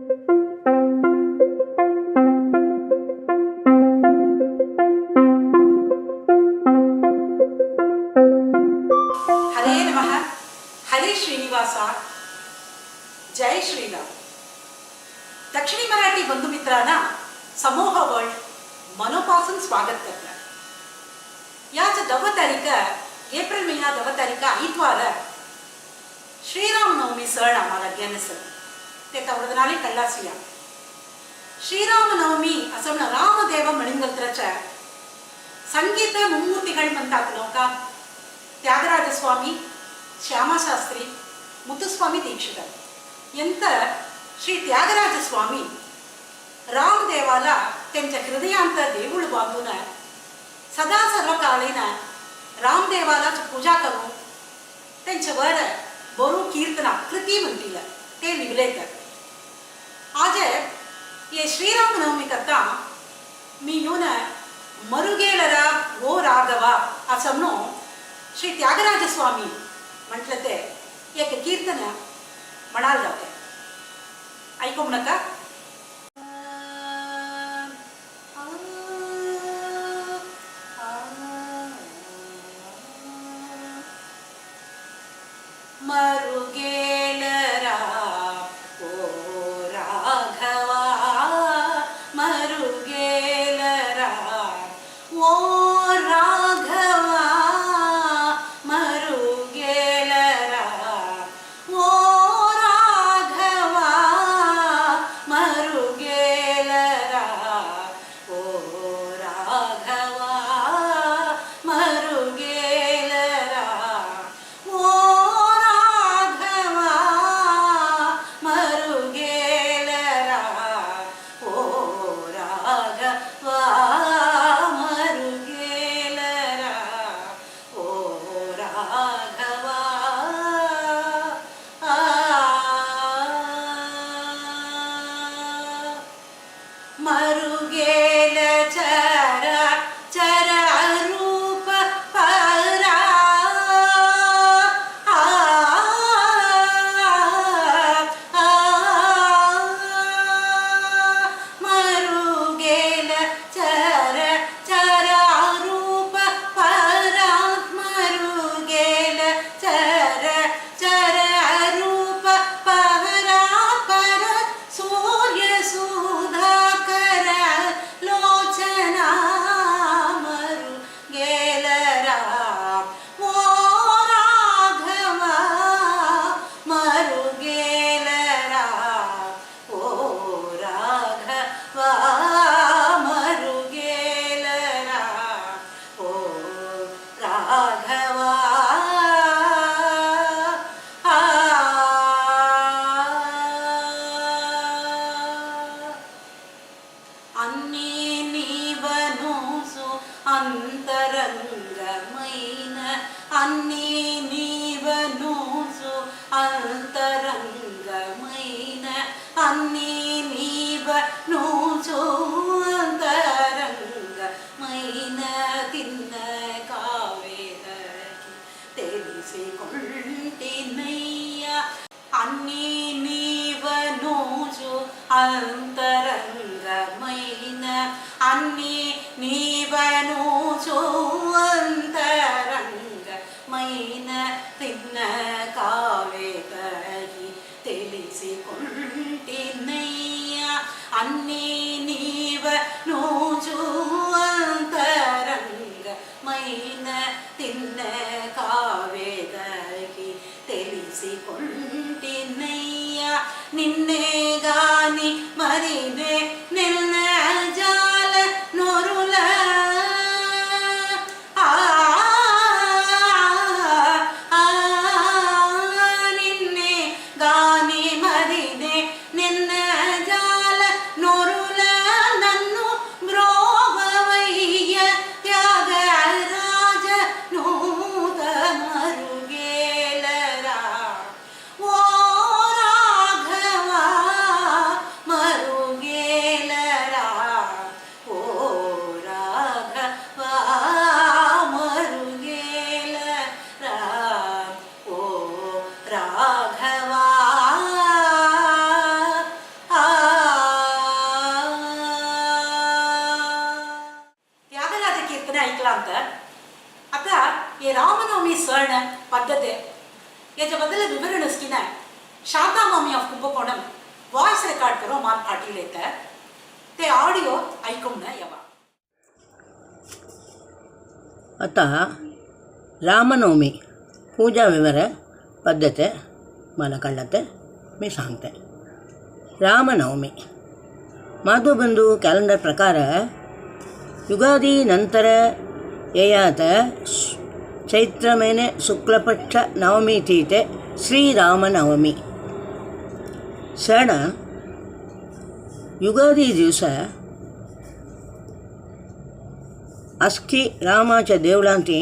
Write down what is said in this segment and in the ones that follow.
हरे नमः। हरे श्रीनिवासा, जय श्रीराम. दक्षिणी मराठी बंधू मित्रांना समूह वर्ल्ड मनोपासून स्वागत करतात. याच 10 तारीख एप्रिल महिना 10 तारीख आयतवार श्रीरामनवमी सण आम्हाला गेनसर ते तवरदनाले कल्लासिया श्रीरामनवमी असं रामदेव मणिंगत्रच्या संगीत मुम्मूर्तिಗಳು म्हणतात नौका त्यागराज स्वामी, श्यामशास्त्री, मुत्तुस्वामी दीक्षितर यांत श्री त्यागराज स्वामी रामदेवाला त्यांच्या हृदयांत देऊळ बांधून सदा सर्वकालीन रामदेवाला पूजा करून त्यांच्यावर बरू कीर्तना कृती म्हणतील ते लिहिलेत. आज ये श्रीरामनवमी करता मी येऊन मरुगेलरा ओ राघवा असं श्री त्यागराज स्वामी म्हटलं ते एक कीर्तन म्हणाल जाते. ऐकू नका. मरुगेलरा ओ राघवा, मरुगेलरा ओ राघवा, मरुगेलरा ओ राघवा, मरुगेलरा ओ राघवा, मरुगेलरा ओ राघवा, मरुगेलरा ओ राघवा, मरुगेलरा ओ राघवा. मरुगेल चर चर रूप परा, मरुगेल चर चर रूप परा, मरुगेल चर चर रूप परा, पर सूर्य सुधाकर लोचना, मरुगेलरा ओ राघवा, मरुगेलरा ओ राघवा, मरुगेलरा ओ राघवा. अन्नी नीवनोसु अंतरंगमैन, अन्नी नीवनोसु अंतरंगमैन, अन्नी नीवनोसु अंतरंगमैन, तिन्न कावेदकी तेलिसिकोंटिनैया, अन्नी नीवनोसु अंतरंगमैन, अन्नी नीवनोसु अंतरंगमैन, तिन्न कावेदकी तेलिसिकोंटिनैया, अन्नी नीवनोसु अंतरंगमैन, तिन्न कावेदकी तेलिसिकोंटिनैया. निन्ने गानी मरिने निन्न जाल नोरुल, निन्ने गानी मरिने निन्न जाल नोरुल, नन्नु ब्रोववैय त्यागराज नूत, मरुगेलरा ओ राघवा, मरुगेलरा म्हणून वॉइस रेकॉर्ड करून माल पाठील येतं ते ऑडिओ ऐकून यावा. आता रामनवमी पूजा विवर पद्धती मला कळते मी सांगते. रामनवमी माधुबंधू कॅलेंडर प्रकार युगादी नंतर येयात चैत्र महिने शुक्लपक्ष नवमी तिथे श्रीरामनवमी सण. युगादी दिवस अस्की रामाच्या देवळांती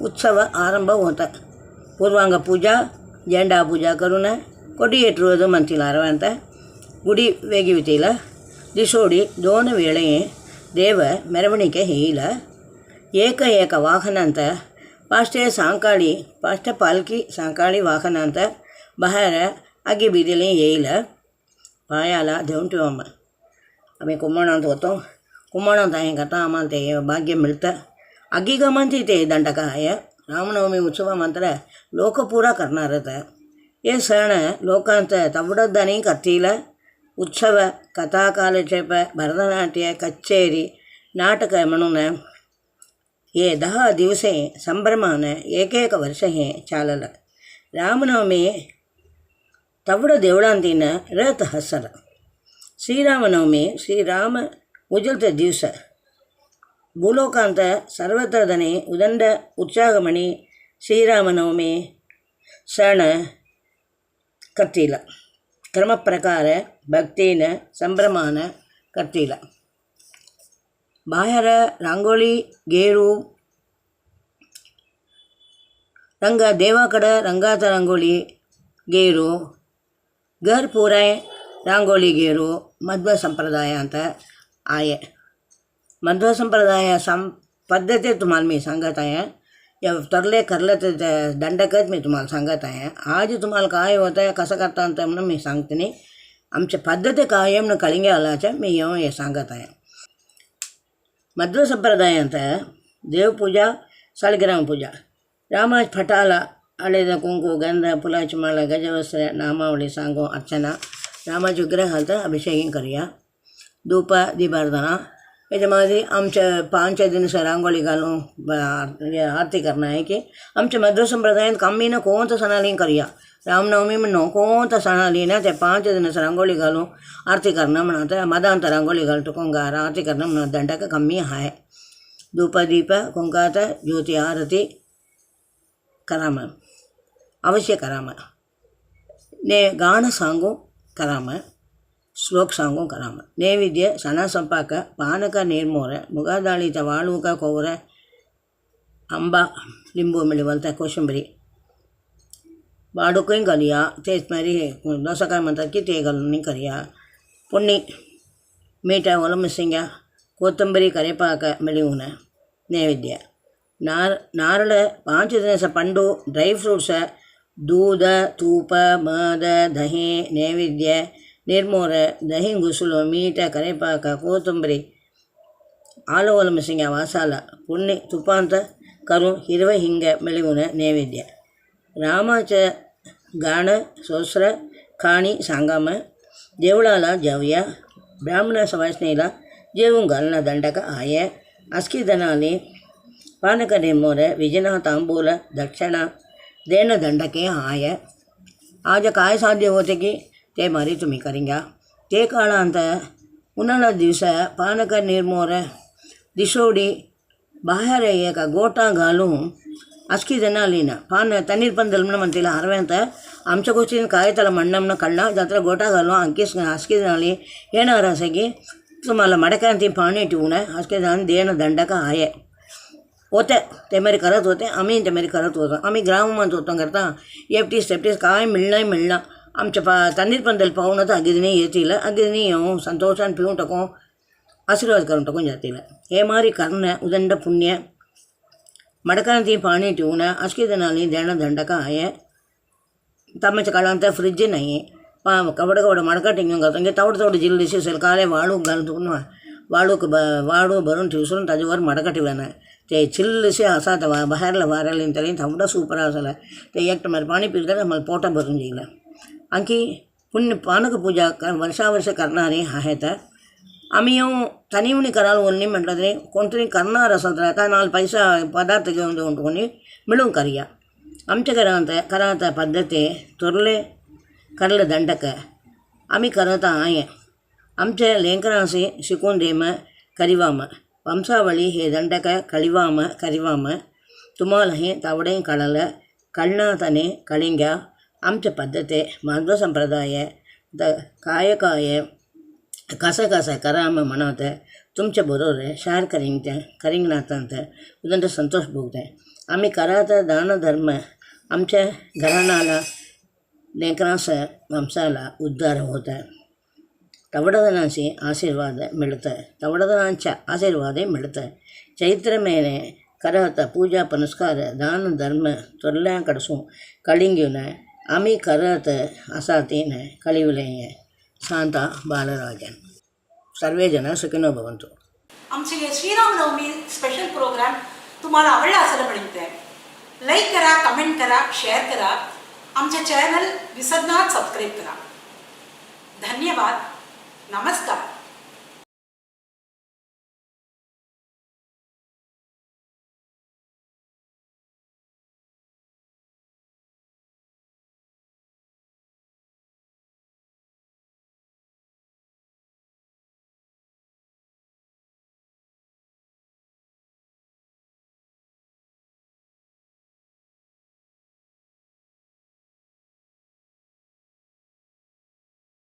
उत्सव आरंभ होता. पूर्वांग पूजा झेंडा पूजा करून कोडी एटुವುದು ಮಂತಿಲ ಅರವಂತ ಗುಡಿ ವೇಗಿವಿತಿಲ ದಿಶೋಡಿ 2 ವೇಳೆ ದೇವ ಮೆರವಣಿಗೆ ಹೀಲ ಏಕ ವಾಹನ ಅಂತ ಪಾಷ್ಟೇ ಸಾಂಕಾಳಿ ಪಾಷ್ಟ ಪಾಲ್ಕಿ ಸಾಂಕಾಳಿ ವಾಹನ ಅಂತ ಬಹಾರ ಅಗಿ ಬೀದಿಲಿ ಏಯಿಲ पायाला देऊन ठेवा. मग आम्ही कुंभणात होतो. कुंभणात आहे करता आम्हाला ते भाग्य मिळतं. आगी का म्हणते ते दंडक आहे. रामनवमी उत्सव मात्र लोक पुरा करणारच. हे सण लोकांत तवडदणी करतील. उत्सव कथा कालक्षेप भरतनाट्य कच्चेरी नाटक म्हणून हे 10 दिवसे संभ्रमानं एक वर्ष हे चाललं. रामनवमी तवड देवळांतीन रथ हसर. श्रीरामनवमी श्रीराम उजलते दिवस भूलोकांत सर्वत्र दने उदंड उत्साहमणी श्रीरामनवमी सण करतील. क्रमप्रकार भक्तीन संभ्रमान करतील. बाहेर रांगोळी गेरू रंग देवाकडं रंगाचा रांगोळी गेरू घर पुराय रांगोळी गेरू मध्व संप्रदाय ಅಂತ आहे. मध्व संप्रदाय पद्धती तुम्हाला मी सांगत आहे. या तरले करलं तर दंडकच मी तुम्हाला सांगत आहे. आज तुम्हाला काय होतं आहे कसं करता ಅಂತ म्हणून मी सांगते नाही. आमच्या पद्धती काय म्हणून कळिंगे आलाच्या मी येऊन हे सांगत आहे. मध्व संप्रदाय ಅಂತ देवपूजा सालग्राम पूजा रामाज फटाला हळेದ कुंकु गंध फुलाची माळा गजवस्त्र नामावली सांगो अर्चना रामाच्या विग्रहाचा अभिषेक करूया. धूप दीपाराधना याच्यामध्ये आमच्या 5 दिवस रांगोळी घालून आरती करणं आहे की आमच्या मध्व संप्रदायात कमी ना कोणतं सणाली करूया. रामनवमी म्हणून कोणतं सणाली ना ते 5 दिवस रांगोळी घालून आरती करणं म्हणत मदांत रांगोळी घालतो कुंगार आरती करणं म्हणून दंडक कमी आहे. धूप दीप कुंकात ज्योती आरती कराम अवश्य कराम. ने गाणं सांगू कराम श्लोक सांगू कराम. नैवेद्य सण संपाक पानक निर्मोर मुगादाळीचा वाळूक कोवर आंबा लिंबू मिळवलता कोशिंबरी वाडूकही घालूया. तेच मारी दोसा काय म्हणतात की ते घालून करूया. पुण्णी मीठ ಒಲಮಸಿಂಗ कोथिंबरी करेपाक मिळवून नैवेद्य. नारळ 5 दिवस पंडू ड्राय फ्रूट्स दूध तूप मध दही नैवेद्य निर्मोर दही गुसुಲು मीठ करेपाक कोथिंबरी आलं ಒಲಮಸಿಂಗ वासाला पुण्णी तुपांत करून हिरवं हिंग मिळवून नैवेद्य. रामाचं गाणं सोसर खाणी सांगाम देवळाला जाऊया. ब्राह्मण सवासणीला जेवून घालणं दंडक आहे. अस्की दनाली पानक निर्मोर विजना तांबूल दक्षिणा देणं दंडके आहे. आज काय साध्य होते की ते मारी तुम्ही करिंगा. ते काळांत उन्हाळा दिवस पानक निर्मोर दिशोडी बाहेर एक गोटा घालून अस्की जनालीनं पान तनीर पंदल म्हणतील हरव्यांत आमच्या गोष्टीनं काय त्याला मण्णमनं कळणं जात्र गोटा घालून अस्की जनाली येणार असं की तुम्हाला मडक्यांती पाणी ठेवून अस्की जण देणं दंडक आहे. होते ते मारी करत होते. आम्ही ते मारी करत होतो. आम्ही ग्राममध्ये होतो करता एफटीस सेफ्टीस काय मिळणं आमच्या तनीर पंदल पाहून तर अगदी येतील. अगदी येऊन संतोषान पिऊन टाकून आशीर्वाद करून टाकून जातील. हे मारी करणं उदंड पुण्य मडकांती पाणी ठेवून अस्की जनाली देणं दंडक आहे. तमाच्या काळांत फ्रिज नाही. कवड मडका टिंगून घालतो म्हणजे तवड जिल्लीशी असेल काले वाळूक घालून वाळू भरून ठेवसून त्याच्यावर मडका ठेवला नाही. ते चिल्लसे असा बाहेरला वारायला तरी थोडं सूपर असला ते एकटं मला पाणी पिलं तर मला पोटा भरून जाईल. आणखी पुण्य पानक पूजा वर्षा वर्ष करणारे आहेत. आम्ही येऊ तनिवणी कराल ओळणी म्हटलं तरी कोणतरी करणार असेल तर काय 4 पैसा पदार्थ घेऊन देऊन कोणी मिळून करूया. आमच्या करात पद्धती तुरले करलं दंडक आम्ही करत आहे. आमच्या लेकरांशी शिकून देम करिवाम वंशावळी हे दंडक करिवाम तुम्हाला हे तावडे कळणातने कळिंग्या आमच्या पद्धती माधव संप्रदाय काय कसं कराम म्हणत तुमच्या बरोबर शेअर करिंगनाथांत उदंत संतोष भोगते. आम्ही करात दान धर्म आमच्या घराण्याला लेकरांस वंशाला उद्धार होत आहे. तवडदनांचे आशीर्वाद मिळतं. चैत्र महिने करत पूजा पुनस्कार दान धर्म तुरल्याकडसून कळिंगून आम्ही करत असा तीन कळिवले. शांता बालराजन. सर्वे जण सुखिनो भवन्तु. आमचे श्रीरामनवमी स्पेशल प्रोग्राम तुम्हाला आवडला असेल म्हणते. लाईक करा, कमेंट करा, शेअर करा. आमचे चॅनल विसरणार सबस्क्राईब करा. धन्यवाद. नमस्कार.